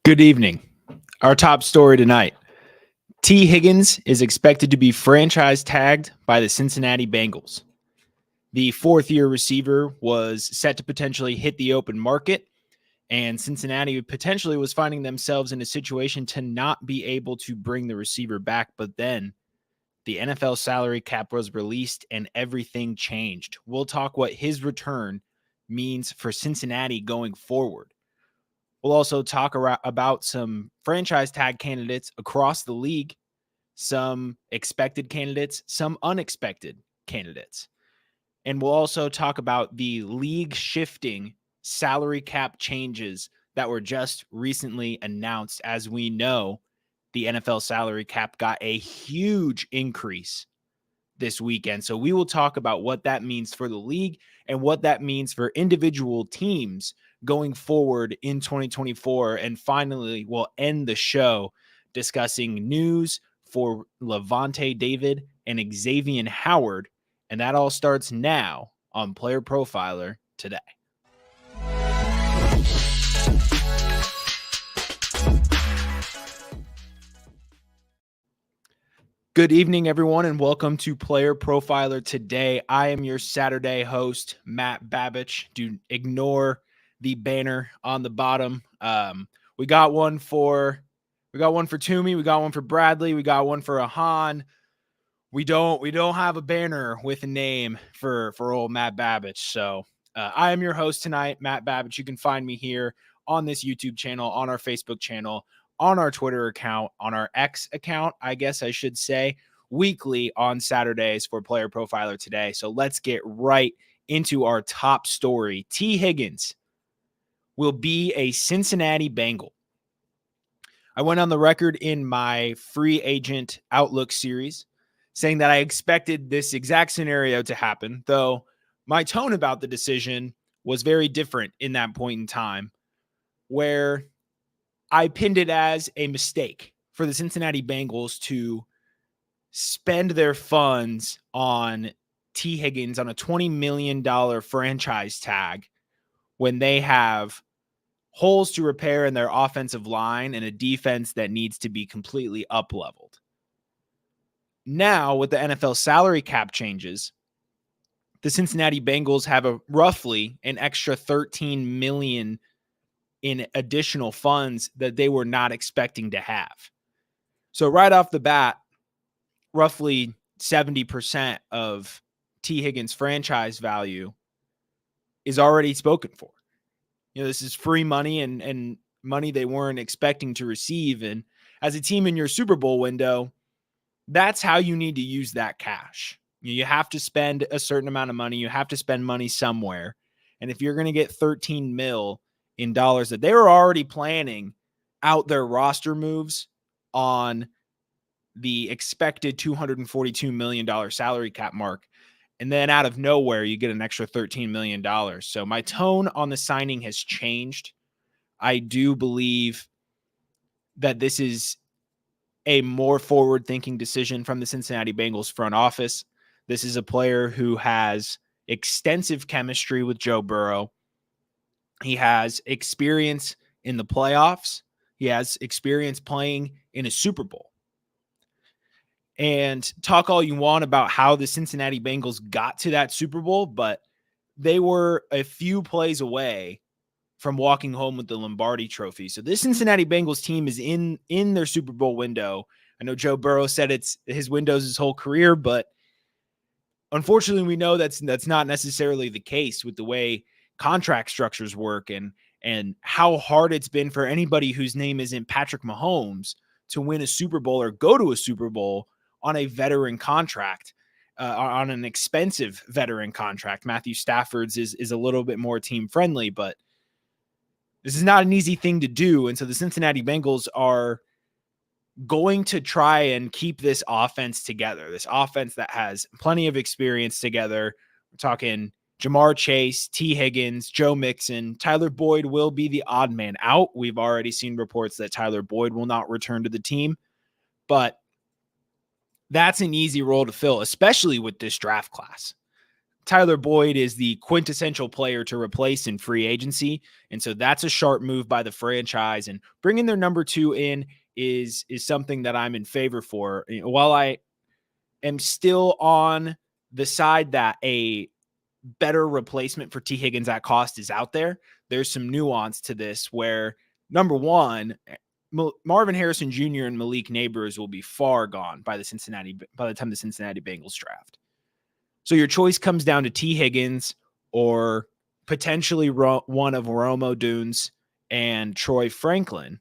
Good evening. Our top story tonight. T. Higgins is expected to be franchise tagged by the Cincinnati Bengals. The fourth-year receiver was set to potentially hit the open market, and Cincinnati potentially was finding themselves in a situation to not be able to bring the receiver back. But then the NFL salary cap was released and everything changed. We'll talk what his return means for Cincinnati going forward. We'll also talk about some franchise tag candidates across the league, some expected candidates, some unexpected candidates. And we'll also talk about the league shifting salary cap changes that were just recently announced. As we know, the NFL salary cap got a huge increase this weekend. So we will talk about what that means for the league and what that means for individual teams going forward in 2024. And finally, we'll end the show discussing news for Levante David and Xavier Howard. And that all starts now on Player Profiler today. Good evening, everyone, and welcome to Player Profiler today. I am your Saturday host, Matt Babich. Do ignore the banner on the bottom. We got one for Toomey, we got one for Bradley, we got one for Ahan. We don't have a banner with a name for old Matt Babich. So I am your host tonight, Matt Babich. You can find me here on this YouTube channel, on our Facebook channel, on our Twitter account, on our X account, I guess I should say, weekly on Saturdays for Player Profiler today. So let's get right into our top story. T. Higgins will be a Cincinnati Bengal. I went on the record in my free agent outlook series saying that I expected this exact scenario to happen, though my tone about the decision was very different in that point in time, where I pinned it as a mistake for the Cincinnati Bengals to spend their funds on T. Higgins on a $20 million franchise tag when they have holes to repair in their offensive line and a defense that needs to be completely up-leveled. Now, with the NFL salary cap changes, the Cincinnati Bengals have roughly an extra $13 million in additional funds that they were not expecting to have. So right off the bat, roughly 70% of T. Higgins' franchise value is already spoken for. You know, this is free money and money they weren't expecting to receive. And as a team in your Super Bowl window, that's how you need to use that cash. You have to spend a certain amount of money. You have to spend money somewhere. And if you're going to get 13 mil in dollars that they were already planning out their roster moves on the expected $242 million salary cap mark, and then out of nowhere, you get an extra $13 million. So my tone on the signing has changed. I do believe that this is a more forward-thinking decision from the Cincinnati Bengals front office. This is a player who has extensive chemistry with Joe Burrow. He has experience in the playoffs. He has experience playing in a Super Bowl. And talk all you want about how the Cincinnati Bengals got to that Super Bowl, but they were a few plays away from walking home with the Lombardi Trophy. So this Cincinnati Bengals team is in their Super Bowl window. I know Joe Burrow said it's his window's his whole career, but unfortunately we know that's not necessarily the case with the way contract structures work and how hard it's been for anybody whose name isn't Patrick Mahomes to win a Super Bowl or go to a Super Bowl on a veteran contract, on an expensive veteran contract. Matthew Stafford's is a little bit more team friendly, but this is not an easy thing to do. And so the Cincinnati Bengals are going to try and keep this offense together, this offense that has plenty of experience together. We're talking Jamar Chase, T. Higgins, Joe Mixon. Tyler Boyd will be the odd man out. We've already seen reports that Tyler Boyd will not return to the team, but that's an easy role to fill, especially with this draft class. Tyler Boyd is the quintessential player to replace in free agency. And so that's a sharp move by the franchise. And bringing their number 2 in is something that I'm in favor for. While I am still on the side that a better replacement for T. Higgins at cost is out there, there's some nuance to this where, number one, Marvin Harrison Jr. and Malik Neighbors will be far gone by the time the Cincinnati Bengals draft. So your choice comes down to T. Higgins or potentially one of Rome Odunze and Troy Franklin.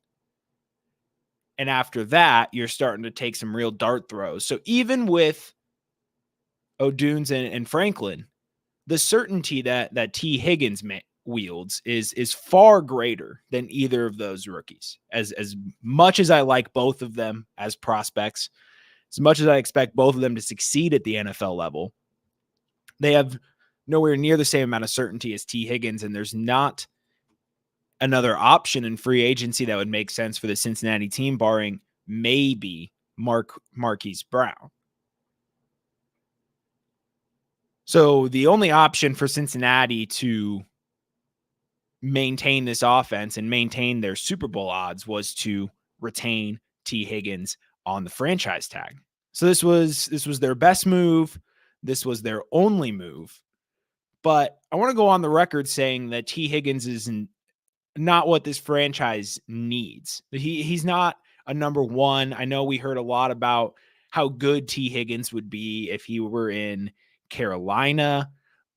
And after that, you're starting to take some real dart throws. So even with Odunze and Franklin, the certainty that T. Higgins wields is far greater than either of those rookies. As much as I like both of them as prospects, as much as I expect both of them to succeed at the NFL level, they have nowhere near the same amount of certainty as T. Higgins, and there's not another option in free agency that would make sense for the Cincinnati team, barring maybe Marquise Brown. So the only option for Cincinnati to maintain this offense and maintain their Super Bowl odds was to retain T. Higgins on the franchise tag. So this was their best move. This was their only move. But I want to go on the record saying that T. Higgins is not what this franchise needs. He's not a number 1. I know we heard a lot about how good T. Higgins would be if he were in Carolina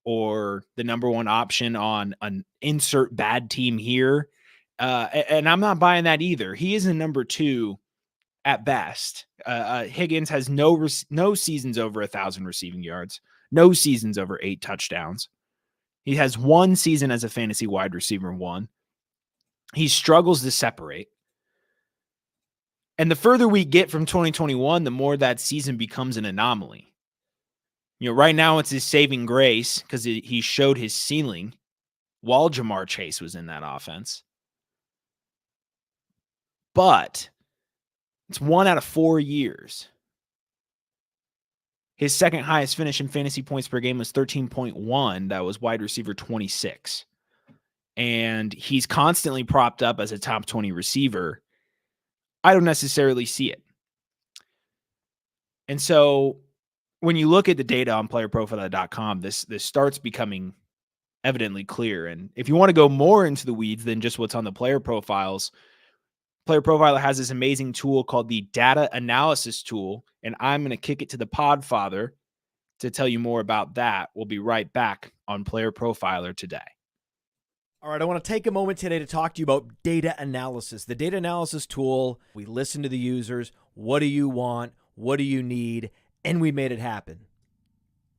or the number 1 option on an insert bad team here. And I'm not buying that either. He is a number 2 at best. Higgins has no seasons over 1,000 receiving yards, no seasons over 8 touchdowns. He has 1 season as a fantasy wide receiver 1. He struggles to separate. And the further we get from 2021, the more that season becomes an anomaly. Right now it's his saving grace because he showed his ceiling while Jamar Chase was in that offense. But it's 1 out of 4 years. His second highest finish in fantasy points per game was 13.1. That was wide receiver 26. And he's constantly propped up as a top 20 receiver. I don't necessarily see it. And so when you look at the data on PlayerProfiler.com, this starts becoming evidently clear. And if you want to go more into the weeds than just what's on the player profiles, Player Profiler has this amazing tool called the data analysis tool, and I'm going to kick it to the Podfather to tell you more about that. We'll be right back on Player Profiler today. All right, I want to take a moment today to talk to you about data analysis. The data analysis tool, we listen to the users. What do you want? What do you need? And we made it happen.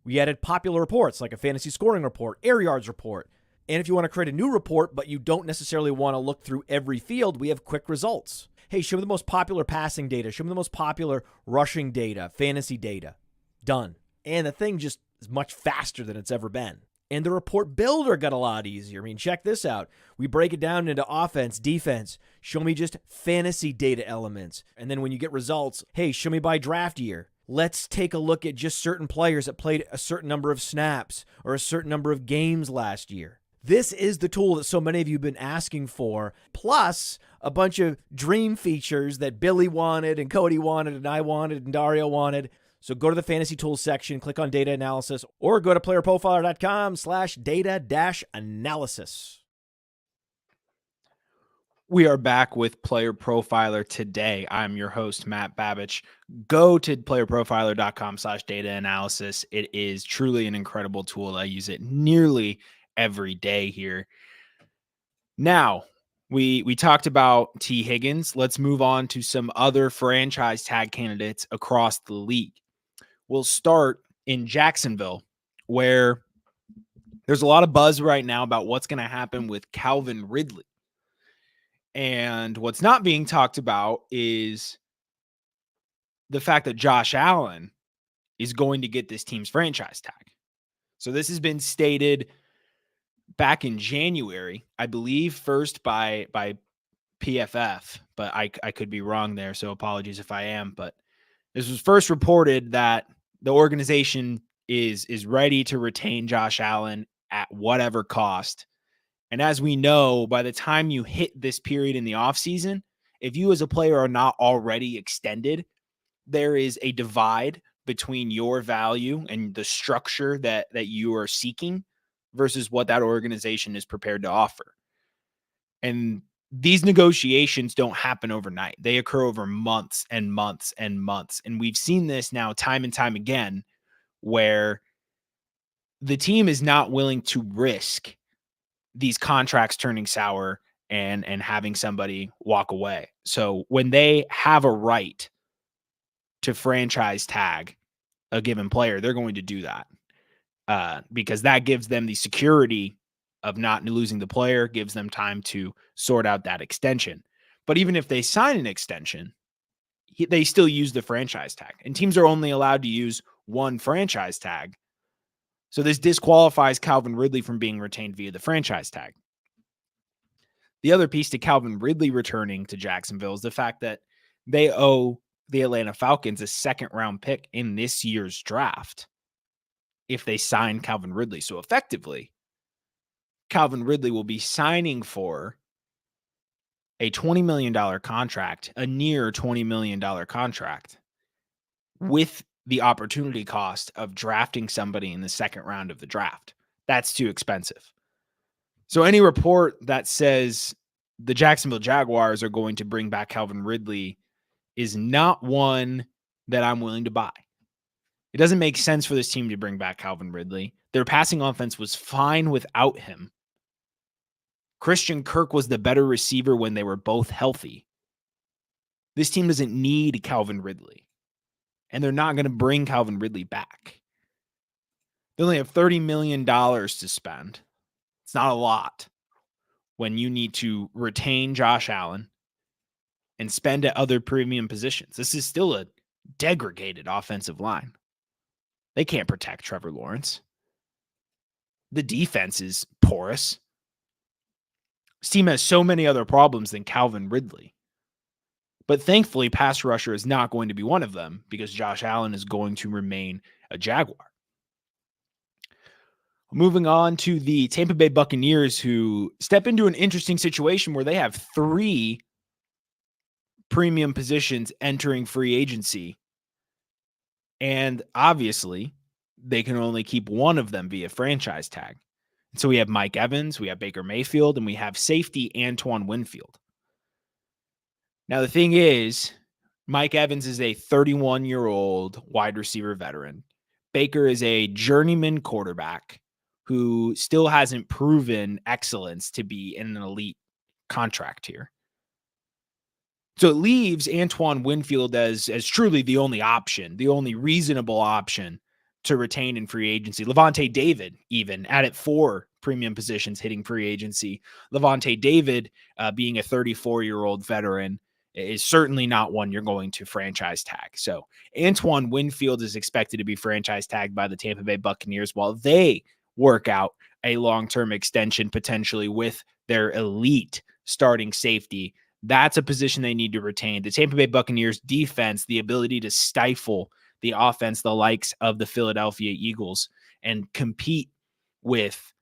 We added popular reports like a fantasy scoring report, air yards report. And if you want to create a new report, but you don't necessarily want to look through every field, we have quick results. Hey, show me the most popular passing data. Show me the most popular rushing data, fantasy data. Done. And the thing just is much faster than it's ever been. And the report builder got a lot easier. I mean, check this out. We break it down into offense, defense. Show me just fantasy data elements. And then when you get results, hey, show me by draft year. Let's take a look at just certain players that played a certain number of snaps or a certain number of games last year. This is the tool that so many of you have been asking for, plus a bunch of dream features that Billy wanted and Cody wanted and I wanted and Dario wanted. So go to the fantasy tools section, click on data analysis, or go to playerprofiler.com/data-analysis. We are back with Player Profiler today. I'm your host, Matt Babich. Go to playerprofiler.com/data-analysis. It is truly an incredible tool. I use it nearly every day here. Now, we talked about T. Higgins. Let's move on to some other franchise tag candidates across the league. We'll start in Jacksonville, where there's a lot of buzz right now about what's going to happen with Calvin Ridley. And what's not being talked about is the fact that Josh Allen is going to get this team's franchise tag. So this has been stated back in January, I believe, first by PFF, but I could be wrong there, so apologies if I am. But this was first reported that the organization is ready to retain Josh Allen at whatever cost. And as we know, by the time you hit this period in the offseason, if you as a player are not already extended, there is a divide between your value and the structure that you are seeking versus what that organization is prepared to offer. And these negotiations don't happen overnight. They occur over months and months and months. And we've seen this now time and time again, where the team is not willing to risk these contracts turning sour and having somebody walk away. So when they have a right to franchise tag a given player, they're going to do that because that gives them the security of not losing the player, gives them time to sort out that extension. But even if they sign an extension, they still use the franchise tag, and teams are only allowed to use one franchise tag. So this disqualifies Calvin Ridley from being retained via the franchise tag. The other piece to Calvin Ridley returning to Jacksonville is the fact that they owe the Atlanta Falcons a second-round pick in this year's draft if they sign Calvin Ridley. So effectively, Calvin Ridley will be signing for a $20 million contract, a near $20 million contract, with the opportunity cost of drafting somebody in the second round of the draft. That's too expensive. So any report that says the Jacksonville Jaguars are going to bring back Calvin Ridley is not one that I'm willing to buy. It doesn't make sense for this team to bring back Calvin Ridley. Their passing offense was fine without him. Christian Kirk was the better receiver when they were both healthy. This team doesn't need Calvin Ridley, and they're not going to bring Calvin Ridley back. They only have $30 million to spend. It's not a lot when you need to retain Josh Allen and spend at other premium positions. This is still a degraded offensive line. They can't protect Trevor Lawrence. The defense is porous. This team has so many other problems than Calvin Ridley. But thankfully, pass rusher is not going to be one of them because Josh Allen is going to remain a Jaguar. Moving on to the Tampa Bay Buccaneers, who step into an interesting situation where they have 3 premium positions entering free agency. And obviously, they can only keep one of them via franchise tag. So we have Mike Evans, we have Baker Mayfield, and we have safety Antoine Winfield. Now, the thing is, Mike Evans is a 31-year-old wide receiver veteran. Baker is a journeyman quarterback who still hasn't proven excellence to be in an elite contract here. So it leaves Antoine Winfield as truly the only option, the only reasonable option to retain in free agency. Levante David, even at 4 premium positions hitting free agency. Levante David, being a 34-year-old veteran, is certainly not one you're going to franchise tag. So Antoine Winfield is expected to be franchise tagged by the Tampa Bay Buccaneers while they work out a long-term extension potentially with their elite starting safety. That's a position they need to retain. The Tampa Bay Buccaneers defense, the ability to stifle the offense, the likes of the Philadelphia Eagles, and compete with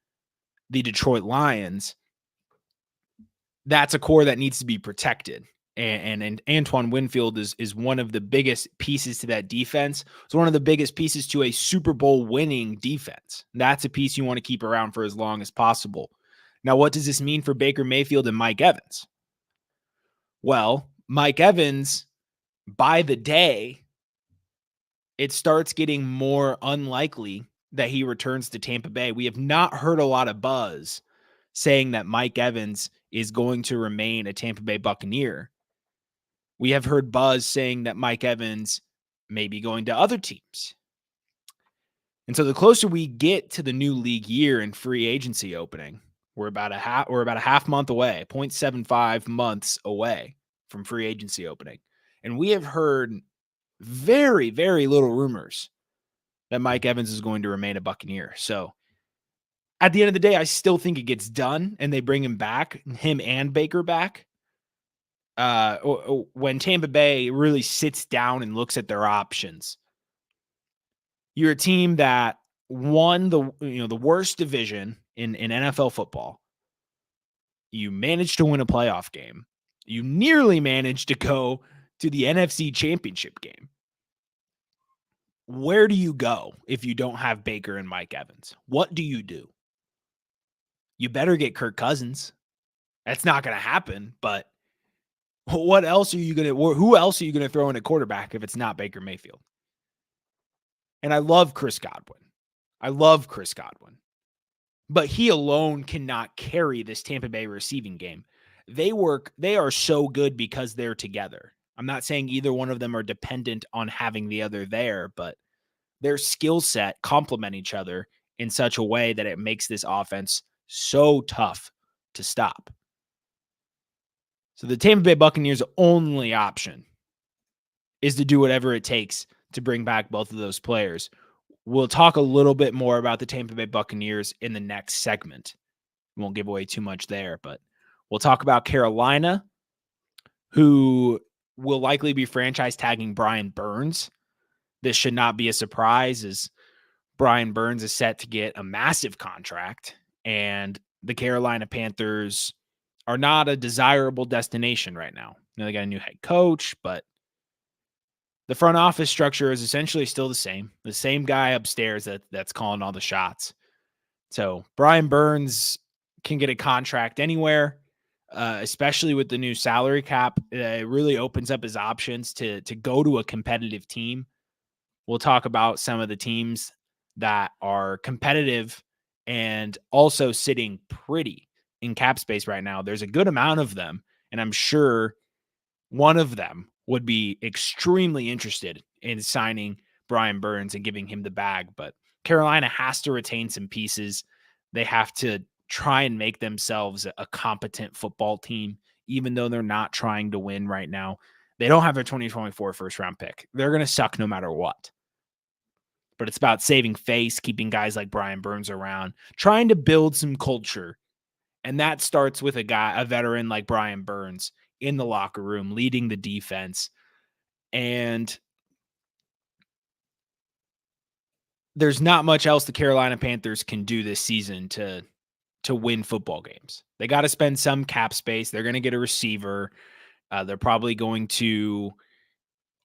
the Detroit Lions, that's a core that needs to be protected. And Antoine Winfield is one of the biggest pieces to that defense. It's one of the biggest pieces to a Super Bowl winning defense. That's a piece you want to keep around for as long as possible. Now, what does this mean for Baker Mayfield and Mike Evans? Well, Mike Evans, by the day, it starts getting more unlikely that he returns to Tampa Bay. We have not heard a lot of buzz saying that Mike Evans is going to remain a Tampa Bay Buccaneer. We have heard buzz saying that Mike Evans may be going to other teams. And so the closer we get to the new league year and free agency opening, we're about a half month away, 0.75 months away from free agency opening. And we have heard very, very little rumors that Mike Evans is going to remain a Buccaneer. So at the end of the day, I still think it gets done and they bring him back, him and Baker back. When Tampa Bay really sits down and looks at their options. You're a team that won the worst division in NFL football. You managed to win a playoff game. You nearly managed to go to the NFC Championship game. Where do you go if you don't have Baker and Mike Evans? What do you do? You better get Kirk Cousins. That's not going to happen, but what else are you going to, who else are you going to throw in a quarterback if it's not Baker Mayfield? And I love Chris Godwin. But he alone cannot carry this Tampa Bay receiving game. They are so good because they're together. I'm not saying either one of them are dependent on having the other there, but their skill set complement each other in such a way that it makes this offense so tough to stop. So the Tampa Bay Buccaneers' only option is to do whatever it takes to bring back both of those players. We'll talk a little bit more about the Tampa Bay Buccaneers in the next segment. We won't give away too much there, but we'll talk about Carolina, who will likely be franchise tagging Brian Burns. This should not be a surprise, as Brian Burns is set to get a massive contract, and the Carolina Panthers are not a desirable destination right now. They got a new head coach, but the front office structure is essentially still the same guy upstairs that's calling all the shots. So Brian Burns can get a contract anywhere, especially with the new salary cap. It really opens up his options to go to a competitive team. We'll talk about some of the teams that are competitive and also sitting pretty in cap space right now. There's a good amount of them, and I'm sure one of them would be extremely interested in signing Brian Burns and giving him the bag. But Carolina has to retain some pieces. They have to try and make themselves a competent football team, even though they're not trying to win right now. They don't have their 2024 first-round pick. They're going to suck no matter what. But it's about saving face, keeping guys like Brian Burns around, trying to build some culture. And that starts with a veteran like Brian Burns in the locker room, leading the defense. And there's not much else the Carolina Panthers can do this season to win football games. They got to spend some cap space. They're going to get a receiver. They're probably going to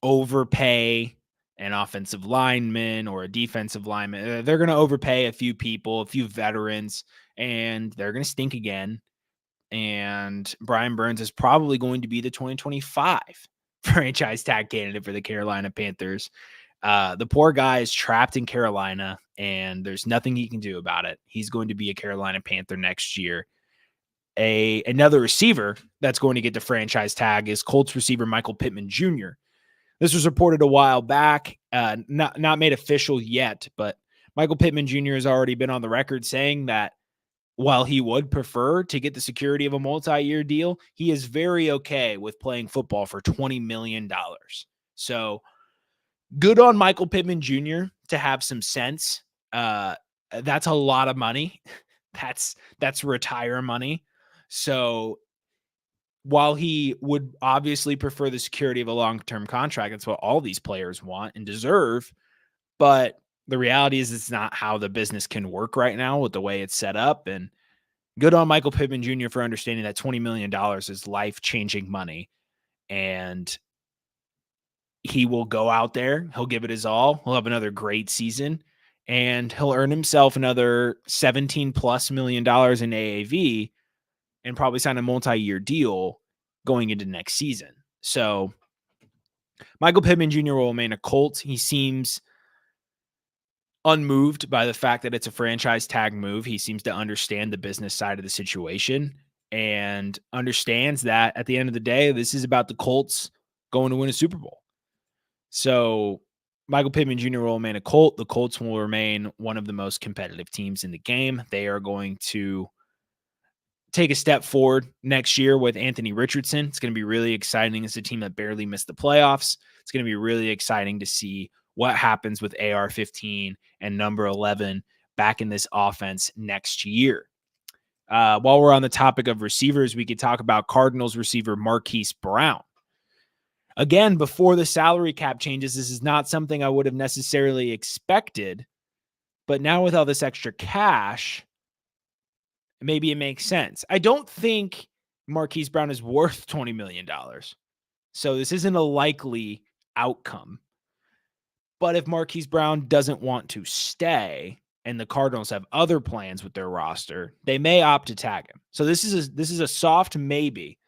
overpay an offensive lineman or a defensive lineman. They're going to overpay a few people, a few veterans, and they're going to stink again. And Brian Burns is probably going to be the 2025 franchise tag candidate for the Carolina Panthers. The poor guy is trapped in Carolina, and there's nothing he can do about it. He's going to be a Carolina Panther next year. Another receiver that's going to get the franchise tag is Colts receiver Michael Pittman Jr. This was reported a while back, not made official yet, but Michael Pittman Jr. has already been on the record saying that while he would prefer to get the security of a multi-year deal, he is very okay with playing football for $20 million. So good on Michael Pittman Jr. to have some sense. That's a lot of money. That's retire money. So while he would obviously prefer the security of a long-term contract, that's what all these players want and deserve. But the reality is it's not how the business can work right now with the way it's set up. And good on Michael Pittman Jr. for understanding that $20 million is life-changing money. And he will go out there. He'll give it his all. He'll have another great season. And he'll earn himself another $17+ million in AAV and probably sign a multi-year deal going into next season. So Michael Pittman Jr. will remain a Colt. He seems unmoved by the fact that it's a franchise tag move. He seems to understand the business side of the situation and understands that at the end of the day, this is about the Colts going to win a Super Bowl. So Michael Pittman Jr. will remain a Colt. The Colts will remain one of the most competitive teams in the game. They are going to take a step forward next year with Anthony Richardson. It's going to be really exciting. It's a team that barely missed the playoffs. It's going to be really exciting to see what happens with AR-15 and number 11 back in this offense next year. While we're on the topic of receivers, we could talk about Cardinals receiver Marquise Brown. Again, before the salary cap changes, this is not something I would have necessarily expected, But now with all this extra cash, maybe it makes sense. I don't think Marquise Brown is worth $20 million. So this isn't a likely outcome. But if Marquise Brown doesn't want to stay and the Cardinals have other plans with their roster, they may opt to tag him. So this is a soft maybe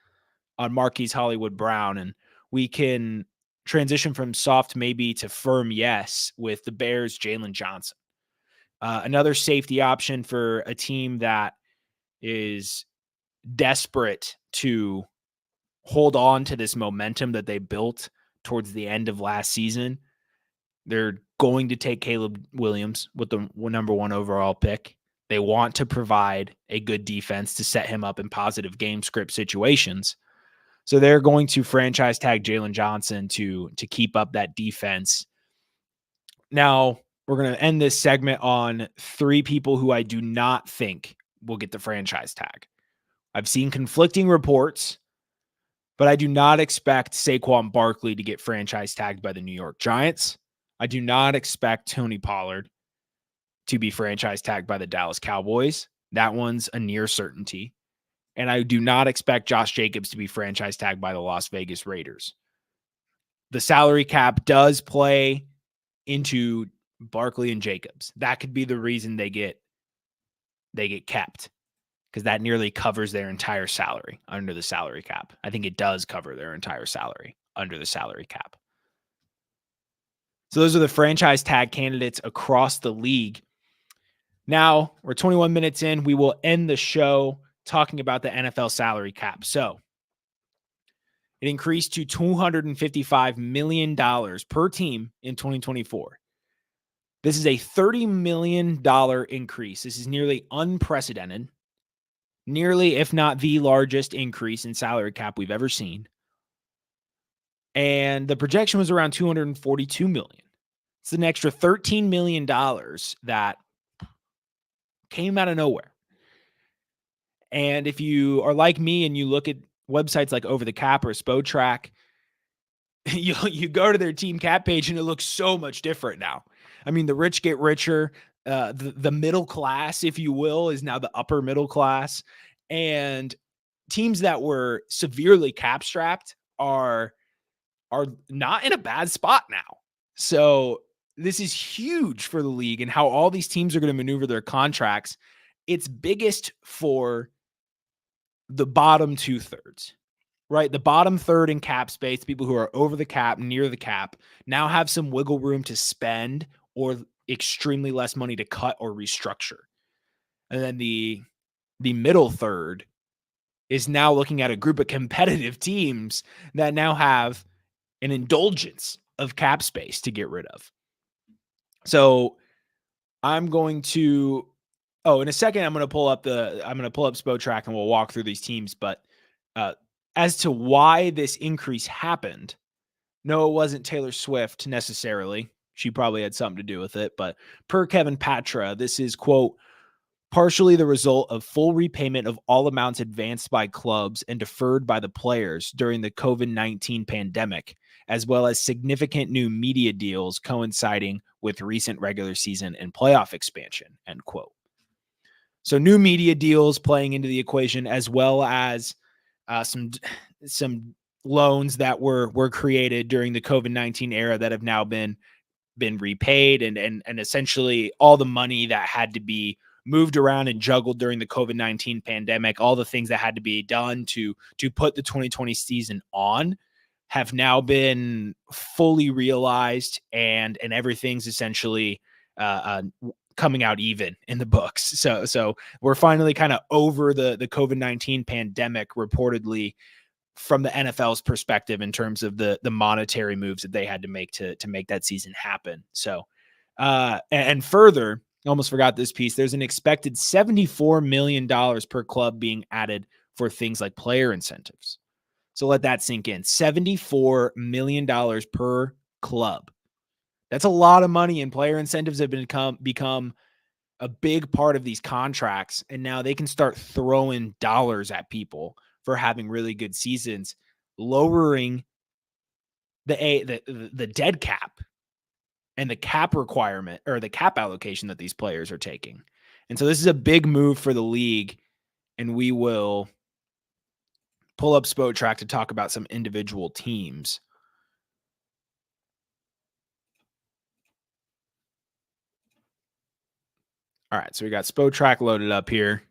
on Marquise Hollywood Brown, and we can transition from soft maybe to firm yes with the Bears' Jalen Johnson. Another safety option for a team that is desperate to hold on to this momentum that they built towards the end of last season. They're going to take Caleb Williams with the number 1 overall pick. They want to provide a good defense to set him up in positive game script situations. So they're going to franchise tag Jalen Johnson to keep up that defense. Now, we're going to end this segment on 3 people who I do not think will get the franchise tag. I've seen conflicting reports, but I do not expect Saquon Barkley to get franchise tagged by the New York Giants. I do not expect Tony Pollard to be franchise tagged by the Dallas Cowboys. That one's a near certainty. And I do not expect Josh Jacobs to be franchise tagged by the Las Vegas Raiders. The salary cap does play into Barkley and Jacobs. That could be the reason they get kept, because that nearly covers their entire salary under the salary cap. I think it does cover their entire salary under the salary cap. So those are the franchise tag candidates across the league. Now, we're 21 minutes in. We will end the show talking about the NFL salary cap. So it increased to $255 million per team in 2024. This is a $30 million increase. This is nearly unprecedented. Nearly, if not the largest increase in salary cap we've ever seen. And the projection was around $242 million. It's an extra $13 million that came out of nowhere. And if you are like me and you look at websites like Over the Cap or Spotrac, you go to their team cap page and it looks so much different now. I mean, the rich get richer. The middle class, if you will, is now the upper middle class. And teams that were severely cap strapped are not in a bad spot now. So this is huge for the league and how all these teams are going to maneuver their contracts. It's biggest for the bottom 2/3, right? The bottom third in cap space, people who are over the cap, near the cap, now have some wiggle room to spend or extremely less money to cut or restructure. And then the middle third is now looking at a group of competitive teams that now have an indulgence of cap space to get rid of. So I'm going to, in a second, I'm going to pull up Spotrac and we'll walk through these teams. But as to why this increase happened, no, it wasn't Taylor Swift necessarily. She probably had something to do with it. But per Kevin Patra, this is, quote, partially the result of full repayment of all amounts advanced by clubs and deferred by the players during the COVID-19 pandemic, as well as significant new media deals coinciding with recent regular season and playoff expansion, end quote. So new media deals playing into the equation, as well as some loans that were created during the COVID-19 era that have now been repaid, and essentially all the money that had to be moved around and juggled during the COVID-19 pandemic, all the things that had to be done to put the 2020 season on have now been fully realized, and everything's essentially coming out even in the books. So we're finally kind of over the COVID-19 pandemic, reportedly, from the NFL's perspective in terms of the monetary moves that they had to make to make that season happen. So, and further, almost forgot this piece. There's an expected $74 million per club being added for things like player incentives. So let that sink in. $74 million per club. That's a lot of money, and player incentives have become a big part of these contracts. And now they can start throwing dollars at people for having really good seasons, lowering the dead cap and the cap requirement or the cap allocation that these players are taking. And so this is a big move for the league, and we will pull up Spotrac to talk about some individual teams. All right, so we got Spotrac loaded up here.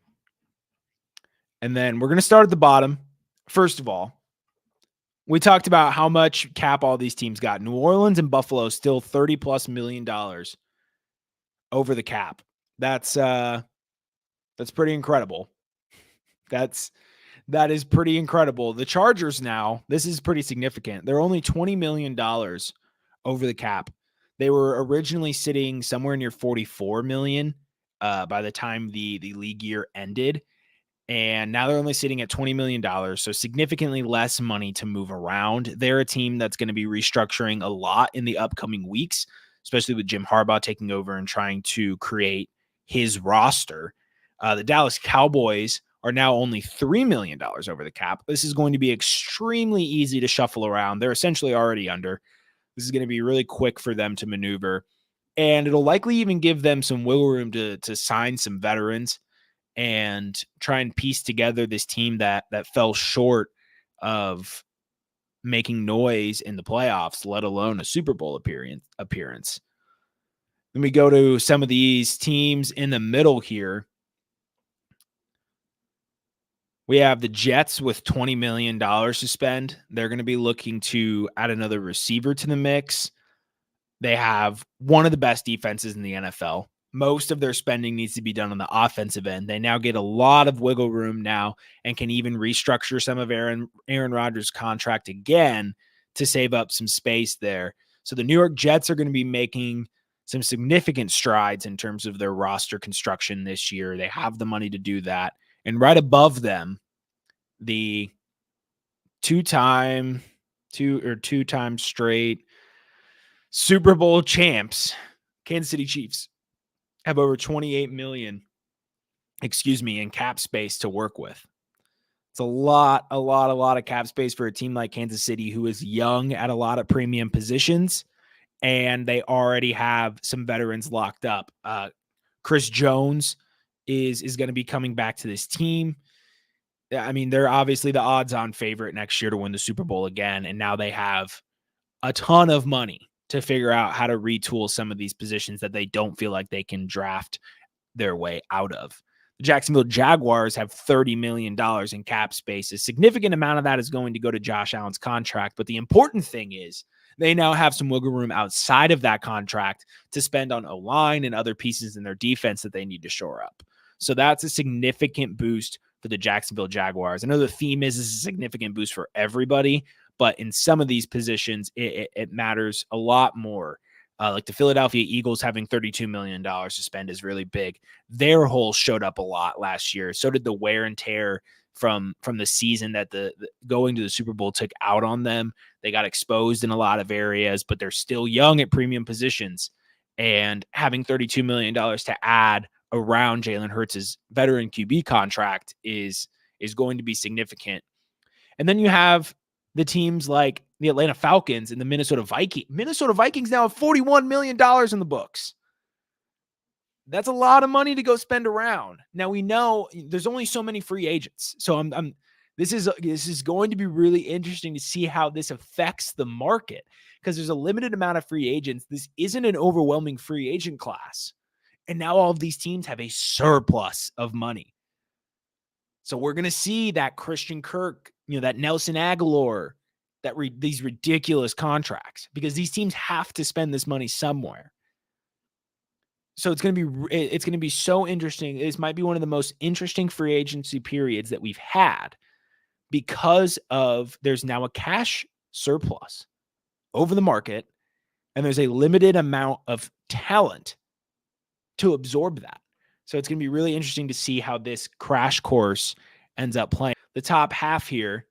And then we're going to start at the bottom. First of all, we talked about how much cap all these teams got. New Orleans and Buffalo still $30+ million over the cap. That's pretty incredible. That is pretty incredible. The Chargers now, this is pretty significant. They're only $20 million over the cap. They were originally sitting somewhere near $44 million by the time the league year ended. And now they're only sitting at $20 million, so significantly less money to move around. They're a team that's going to be restructuring a lot in the upcoming weeks, especially with Jim Harbaugh taking over and trying to create his roster. The Dallas Cowboys are now only $3 million over the cap. This is going to be extremely easy to shuffle around. They're essentially already under. This is going to be really quick for them to maneuver, and it'll likely even give them some wiggle room to sign some veterans and try and piece together this team that fell short of making noise in the playoffs, let alone a Super Bowl appearance. Then we go to some of these teams in the middle here. We have the Jets with $20 million to spend. They're going to be looking to add another receiver to the mix. They have one of the best defenses in the NFL. Most of their spending needs to be done on the offensive end. They now get a lot of wiggle room now and can even restructure some of Aaron Rodgers' contract again to save up some space there. So the New York Jets are going to be making some significant strides in terms of their roster construction this year. They have the money to do that. And right above them, the two-time straight Super Bowl champs, Kansas City Chiefs, have over 28 million, in cap space to work with. It's a lot of cap space for a team like Kansas City, who is young at a lot of premium positions, and they already have some veterans locked up. Chris Jones is going to be coming back to this team. I mean, they're obviously the odds-on favorite next year to win the Super Bowl again, and now they have a ton of money to figure out how to retool some of these positions that they don't feel like they can draft their way out of. The Jacksonville Jaguars have $30 million in cap space. A significant amount of that is going to go to Josh Allen's contract. But the important thing is they now have some wiggle room outside of that contract to spend on O-line and other pieces in their defense that they need to shore up. So that's a significant boost for the Jacksonville Jaguars. I know the theme is a significant boost for everybody, but in some of these positions, it matters a lot more. Like the Philadelphia Eagles having $32 million to spend is really big. Their holes showed up a lot last year. So did the wear and tear from the season that the going to the Super Bowl took out on them. They got exposed in a lot of areas, but they're still young at premium positions. And having $32 million to add around Jalen Hurts' veteran QB contract is going to be significant. And then you have the teams like the Atlanta Falcons and the Minnesota Vikings. Minnesota Vikings now have $41 million in the books. That's a lot of money to go spend around. Now we know there's only so many free agents. So this is going to be really interesting to see how this affects the market because there's a limited amount of free agents. This isn't an overwhelming free agent class. And now all of these teams have a surplus of money. So we're going to see that Christian Kirk, that Nelson Aguilar, these ridiculous contracts because these teams have to spend this money somewhere. So it's going to be so interesting. This might be one of the most interesting free agency periods that we've had because there's now a cash surplus over the market and there's a limited amount of talent to absorb that. So it's going to be really interesting to see how this crash course ends up playing. The top half here.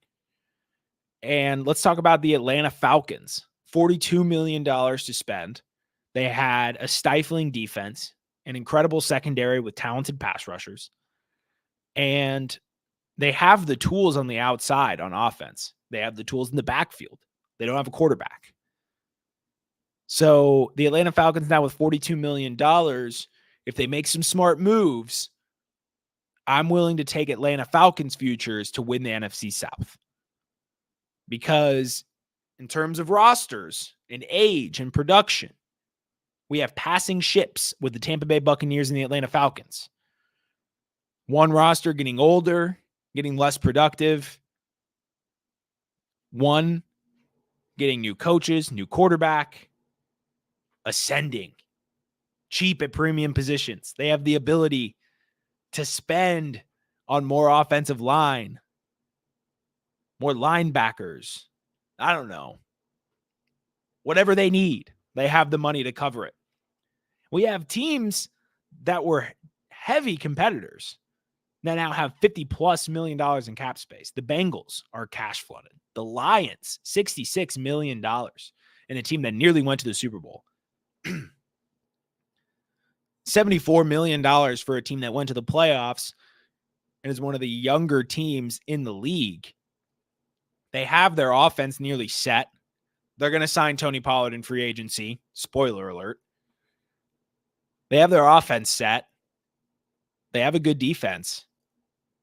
And let's talk about the Atlanta Falcons. $42 million to spend. They had a stifling defense, an incredible secondary with talented pass rushers. And they have the tools on the outside on offense. They have the tools in the backfield. They don't have a quarterback. So the Atlanta Falcons now with $42 million, if they make some smart moves, I'm willing to take Atlanta Falcons futures to win the NFC South. Because in terms of rosters and age and production, we have passing ships with the Tampa Bay Buccaneers and the Atlanta Falcons. One roster getting older, getting less productive. One getting new coaches, new quarterback, ascending, cheap at premium positions. They have the ability to spend on more offensive line, more linebackers. I don't know. Whatever they need, they have the money to cover it. We have teams that were heavy competitors that now have $50+ million in cap space. The Bengals are cash flooded. The Lions, $66 million, and a team that nearly went to the Super Bowl. $74 million for a team that went to the playoffs and is one of the younger teams in the league. They have their offense nearly set. They're going to sign Tony Pollard in free agency. Spoiler alert. They have their offense set. They have a good defense.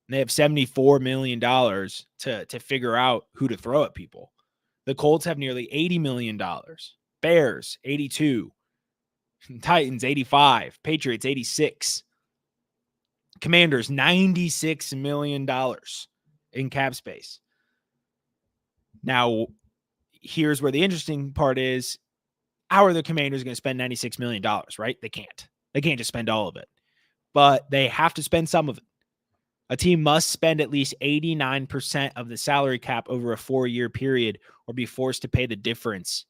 They have $74 million to figure out who to throw at people. The Colts have nearly $80 million. Bears, 82. Titans, 85. Patriots, 86. Commanders, $96 million in cap space. Now, here's where the interesting part is. How are the Commanders going to spend $96 million, right? They can't. They can't just spend all of it. But they have to spend some of it. A team must spend at least 89% of the salary cap over a 4-year period or be forced to pay the difference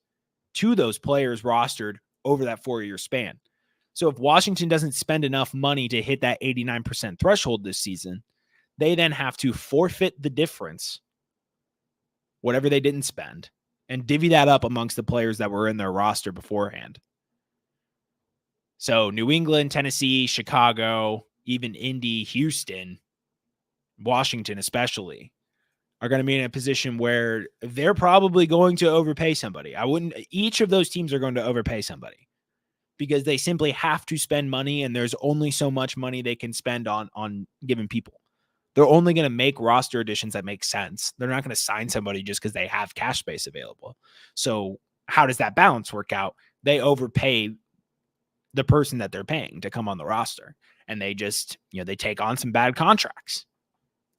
to those players rostered over that 4-year span. So if Washington doesn't spend enough money to hit that 89% threshold this season, they then have to forfeit the difference, whatever they didn't spend, and divvy that up amongst the players that were in their roster beforehand. So New England, Tennessee, Chicago, even Indy, Houston, Washington especially, are going to be in a position where they're probably going to overpay somebody. Each of those teams are going to overpay somebody because they simply have to spend money, and there's only so much money they can spend on given people. They're only going to make roster additions that make sense. They're not going to sign somebody just because they have cash space available. So how does that balance work out? They overpay the person that they're paying to come on the roster, and they just, they take on some bad contracts.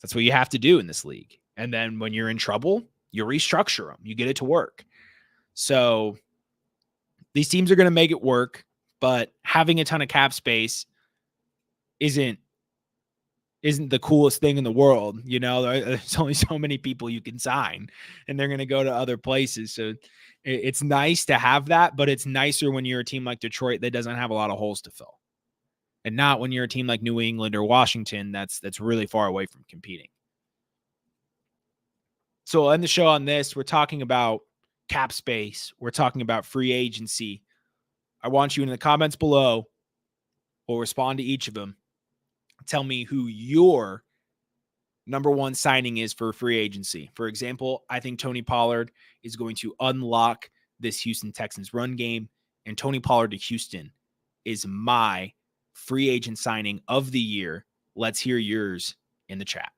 That's what you have to do in this league. And then when you're in trouble, you restructure them. You get it to work. So these teams are going to make it work, but having a ton of cap space isn't the coolest thing in the world. There's only so many people you can sign, and they're going to go to other places. So it's nice to have that, but it's nicer when you're a team like Detroit that doesn't have a lot of holes to fill, and not when you're a team like New England or Washington that's really far away from competing. So I'll end the show on this. We're talking about cap space. We're talking about free agency. I want you in the comments below. We'll respond to each of them. Tell me who your number one signing is for free agency. For example, I think Tony Pollard is going to unlock this Houston Texans run game, and Tony Pollard to Houston is my free agent signing of the year. Let's hear yours in the chat.